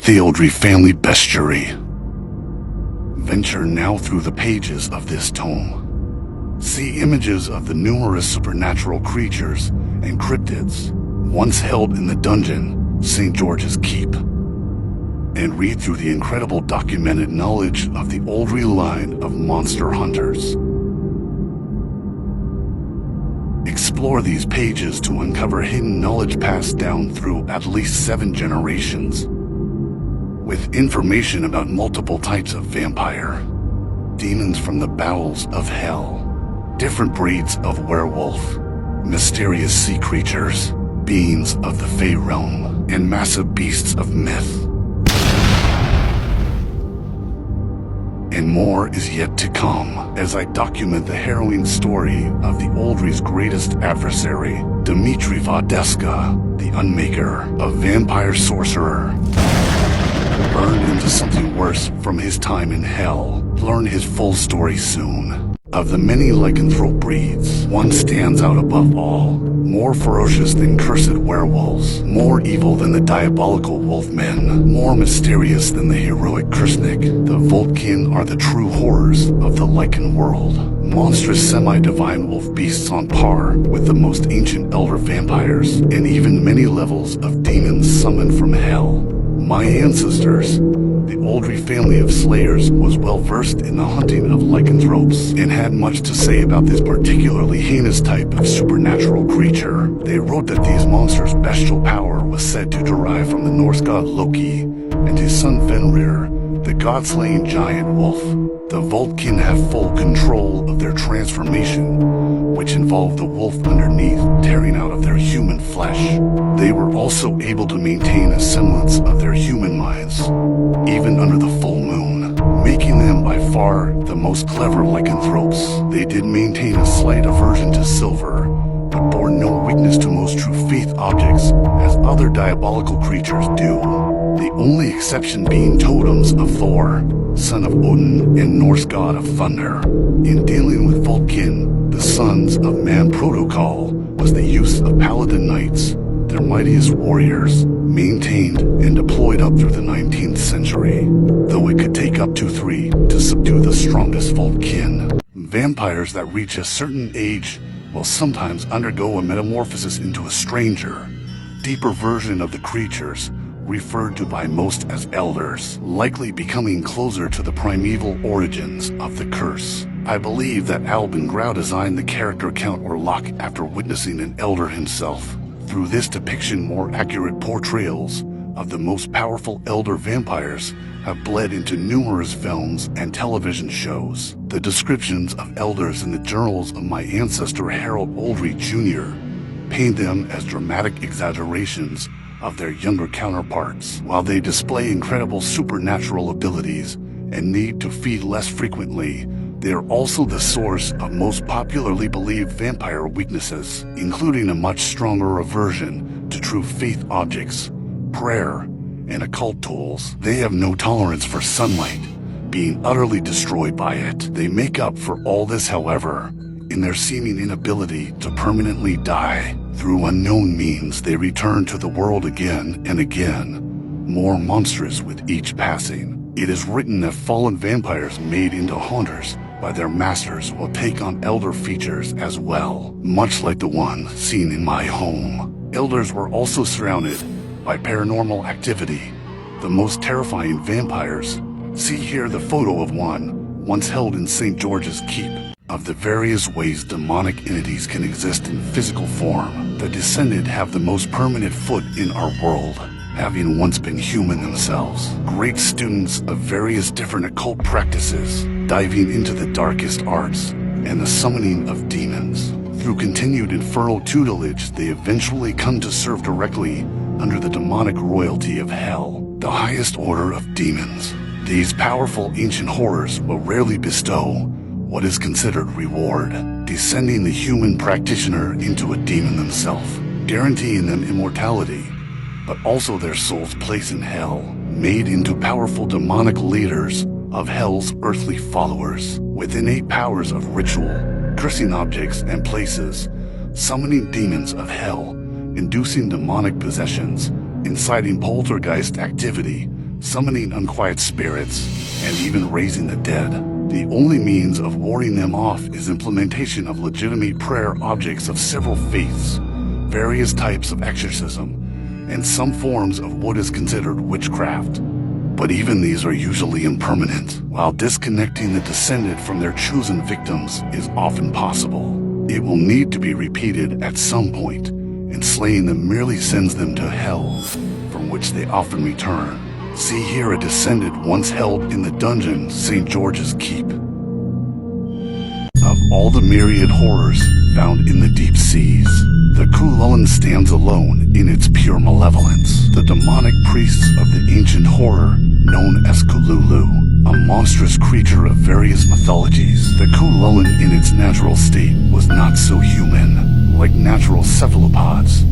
The Oldrey Family Bestiary. Venture now through the pages of this tome. See images of the numerous supernatural creatures and cryptids once held in the dungeon, St. George's Keep, and read through the incredible documented knowledge of the Oldrey line of monster hunters. Explore these pages to uncover hidden knowledge passed down through at least 7 generations, with information about multiple types of vampire, demons from the bowels of hell, different breeds of werewolf, mysterious sea creatures, beings of the Fey realm, and massive beasts of myth. And more is yet to come as I document the harrowing story of the Oldrey's greatest adversary, Dmitri Vodeska, the Unmaker, a vampire sorcerer, burned into something worse from his time in hell. Learn his full story soon. Of the many lycanthrope breeds, one stands out above all. More ferocious than cursed werewolves, more evil than the diabolical wolfmen, more mysterious than the heroic Kursnik. The Voltkin are the true horrors of the Lycan world. Monstrous semi-divine wolf beasts on par with the most ancient elder vampires, and even many levels of demons summoned from hell. My ancestors, the Oldrey family of slayers, was well versed in the hunting of lycanthropes and had much to say about this particularly heinous type of supernatural creature. They wrote that these monsters' bestial power was said to derive from the Norse god Loki and his son Fenrir, the god-slaying giant wolf. The Voltkin have full control of their transformation, which involved the wolf underneath tearing out of their human flesh. They were also able to maintain a semblance of their human minds, even under the full moon, making them by far the most clever lycanthropes. They did maintain a slight aversion to silver, but bore no weakness to most true faith objects, as other diabolical creatures do. The only exception being totems of Thor, son of Odin and Norse god of thunder. In dealing with Voltkin, the Sons of Man protocol was the use of paladin knights, their mightiest warriors, maintained and deployed up through the 19th century, though it could take up to 3 to subdue the strongest Voltkin. Vampires that reach a certain age will sometimes undergo a metamorphosis into a stranger, deeper version of the creatures, referred to by most as elders, likely becoming closer to the primeval origins of the curse. I believe that Albin Grau designed the character Count Orlok after witnessing an elder himself. Through this depiction, more accurate portrayals of the most powerful elder vampires have bled into numerous films and television shows. The descriptions of elders in the journals of my ancestor Harold Oldrey Jr. paint them as dramatic exaggerations of their younger counterparts. While they display incredible supernatural abilities and need to feed less frequently, they are also the source of most popularly believed vampire weaknesses, including a much stronger aversion to true faith objects, prayer, and occult tools. They have no tolerance for sunlight, being utterly destroyed by it. They make up for all this, however, in their seeming inability to permanently die. Through unknown means, they return to the world again and again, more monstrous with each passing. It is written that fallen vampires made into haunters by their masters will take on elder features as well, much like the one seen in my home. Elders were also surrounded by paranormal activity. The most terrifying vampires, see here the photo of one once held in St. George's Keep. Of the various ways demonic entities can exist in physical form, the descended have the most permanent foot in our world, having once been human themselves. Great students of various different occult practices, diving into the darkest arts and the summoning of demons. Through continued infernal tutelage, they eventually come to serve directly under the demonic royalty of hell, the highest order of demons. These powerful ancient horrors will rarely bestow what is considered reward, descending the human practitioner into a demon themselves, guaranteeing them immortality, but also their soul's place in hell, made into powerful demonic leaders of hell's earthly followers, with innate powers of ritual, cursing objects and places, summoning demons of hell, inducing demonic possessions, inciting poltergeist activity, summoning unquiet spirits, and even raising the dead. The only means of warding them off is implementation of legitimate prayer objects of several faiths, various types of exorcism, and some forms of what is considered witchcraft. But even these are usually impermanent. While disconnecting the descendant from their chosen victims is often possible, it will need to be repeated at some point, and slaying them merely sends them to hell, from which they often return. See here a descendant once held in the dungeon St. George's Keep. Of all the myriad horrors found in the deep seas, the Kulullan stands alone in its pure malevolence. The demonic priests of the ancient horror known as Kululu, a monstrous creature of various mythologies. The Kulullan in its natural state was not so human. Like natural cephalopods,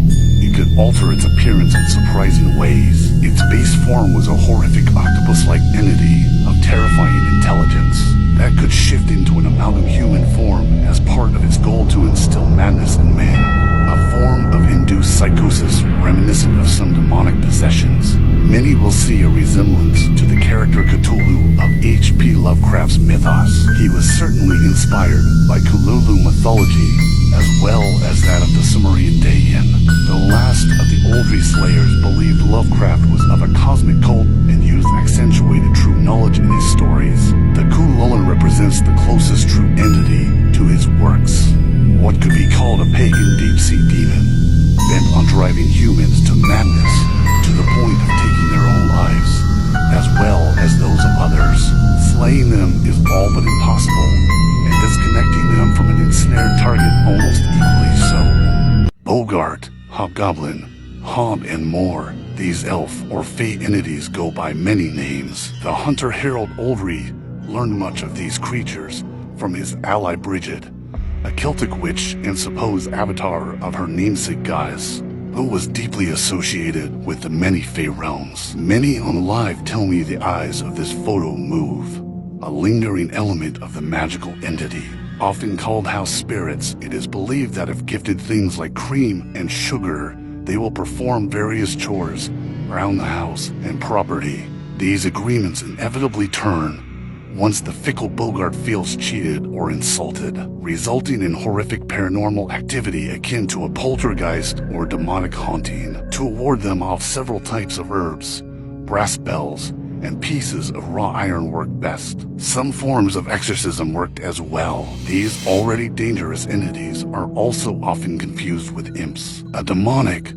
it could alter its appearance in surprising ways. Its base form was a horrific octopus-like entity of terrifying intelligence that could shift into an amalgam human form as part of its goal to instill madness in man, a form of induced psychosis reminiscent of some demonic possessions. Many will see a resemblance to the character Cthulhu of H.P. Lovecraft's mythos. He was certainly inspired by Kululu mythology as well as that of the Sumerian Dayan. The last of the Oldrey slayers believed Lovecraft was of a cosmic cult and used accentuated true knowledge in his stories. The Kulullan represents the closest true entity to his works. What could be called a pagan deep-sea demon, bent on driving humans to madness to the point of taking their own lives, as well as those of others. Slaying them is all but impossible, and disconnecting them from an ensnared target almost equally so. Bogart, Hobgoblin, Hob, and more. These elf or fey entities go by many names. The hunter Harold Oldrey learned much of these creatures from his ally Bridget, a Celtic witch and supposed avatar of her namesake goddess, who was deeply associated with the many fey realms. Many on live tell me the eyes of this photo move, a lingering element of the magical entity. Often called house spirits, it is believed that if gifted things like cream and sugar, they will perform various chores around the house and property. These agreements inevitably turn once the fickle Bogart feels cheated or insulted, resulting in horrific paranormal activity akin to a poltergeist or demonic haunting. To ward them off, several types of herbs, brass bells, and pieces of raw iron work best. Some forms of exorcism worked as well. These already dangerous entities are also often confused with imps, a demonic,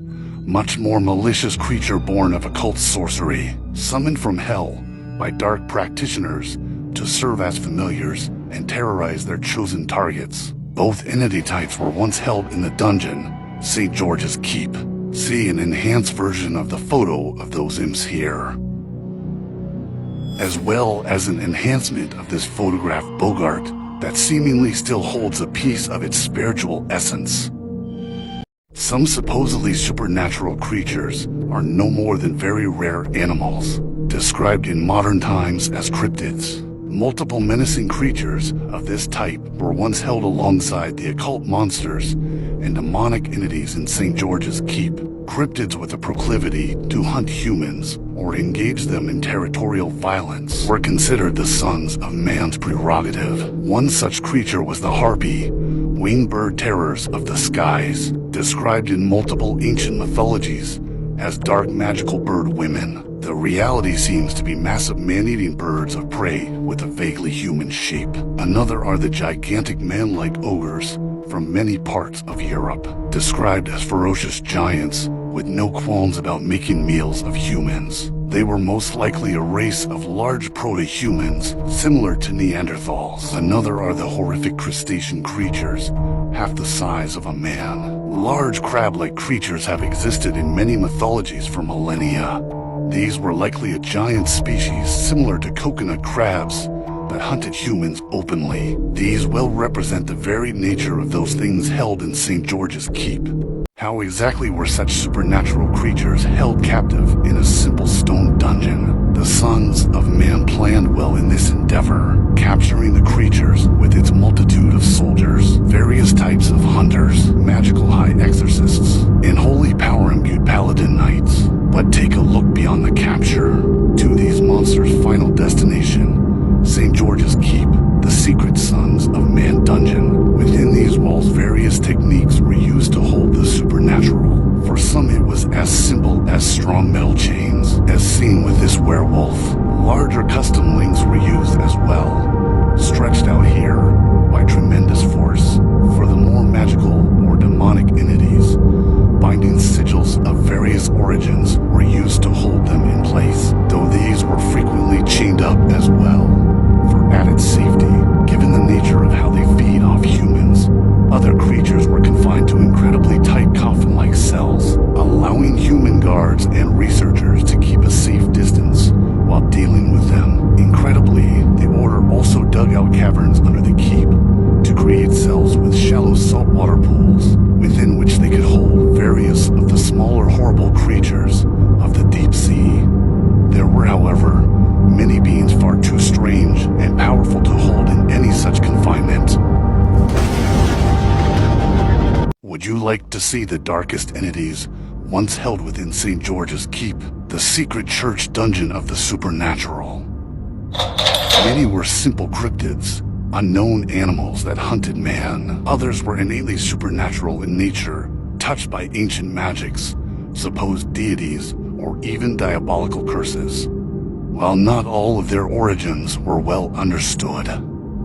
much more malicious creature born of occult sorcery, summoned from hell by dark practitioners to serve as familiars and terrorize their chosen targets. Both entity types were once held in the dungeon St. George's Keep. See an enhanced version of the photo of those imps here, as well as an enhancement of this photographed Bogart that seemingly still holds a piece of its spiritual essence. Some supposedly supernatural creatures are no more than very rare animals, described in modern times as cryptids. Multiple menacing creatures of this type were once held alongside the occult monsters and demonic entities in St. George's Keep. Cryptids with a proclivity to hunt humans or engage them in territorial violence were considered the sons of man's prerogative. One such creature was the harpy, winged bird terrors of the skies, described in multiple ancient mythologies as dark magical bird women. The reality seems to be massive man-eating birds of prey with a vaguely human shape. Another are the gigantic man-like ogres from many parts of Europe, described as ferocious giants with no qualms about making meals of humans. They were most likely a race of large proto-humans similar to Neanderthals. Another are the horrific crustacean creatures, half the size of a man. Large crab-like creatures have existed in many mythologies for millennia. These were likely a giant species similar to coconut crabs that hunted humans openly. These well represent the very nature of those things held in St. George's Keep. How exactly were such supernatural creatures held captive in a simple stone dungeon? The sons of man planned well in this endeavor, capturing the creatures with its multitude of soldiers, various types of hunters, magical high exorcists, and holy power-imbued paladin knights. But take a look beyond the capture to the monster's final destination, St. George's Keep, the secret Sons of Man dungeon. Within these walls, various techniques were used to hold the supernatural. For some, it was as simple as strong metal chains, as seen with this werewolf. Larger custom links were used as well, stretched out here by tremendous force. For the more magical or demonic entities, binding sigils of various origins were used to hold them in place, though these were frequently chained up as well. For added safety, given the nature of how they feed off humans, other creatures were confined to incredibly tight coffin-like cells, allowing human guards and researchers to keep a safe distance while dealing with them. Incredibly, the Order also dug out caverns under the keep to create cells with shallow saltwater pools, within which they could hold various of the smaller horrible creatures of the deep sea. There were, however, many beings far too strange and powerful to hold in any such confinement. Would you like to see the darkest entities once held within St. George's Keep, the secret church dungeon of the supernatural? Many were simple cryptids, unknown animals that hunted man. Others were innately supernatural in nature, touched by ancient magics, supposed deities, or even diabolical curses. While not all of their origins were well understood,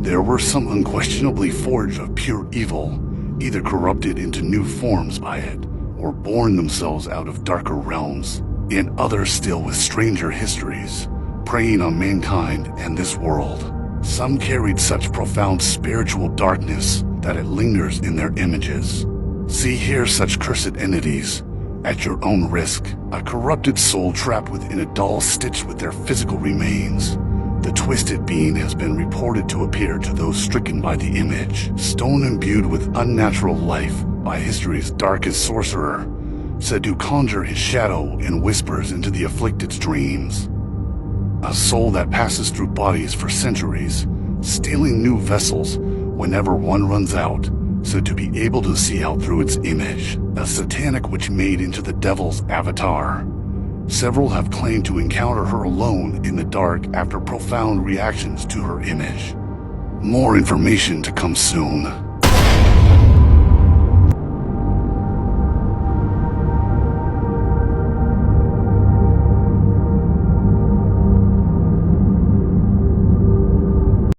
there were some unquestionably forged of pure evil, either corrupted into new forms by it, or born themselves out of darker realms, and others still with stranger histories, preying on mankind and this world. Some carried such profound spiritual darkness that it lingers in their images. See here such cursed entities, at your own risk, a corrupted soul trapped within a doll stitched with their physical remains. The twisted being has been reported to appear to those stricken by the image, stone imbued with unnatural life by history's darkest sorcerer, said to conjure his shadow and whispers into the afflicted's dreams. A soul that passes through bodies for centuries, stealing new vessels whenever one runs out, said to be able to see out through its image, a satanic witch made into the devil's avatar. Several have claimed to encounter her alone in the dark after profound reactions to her image. More information to come soon.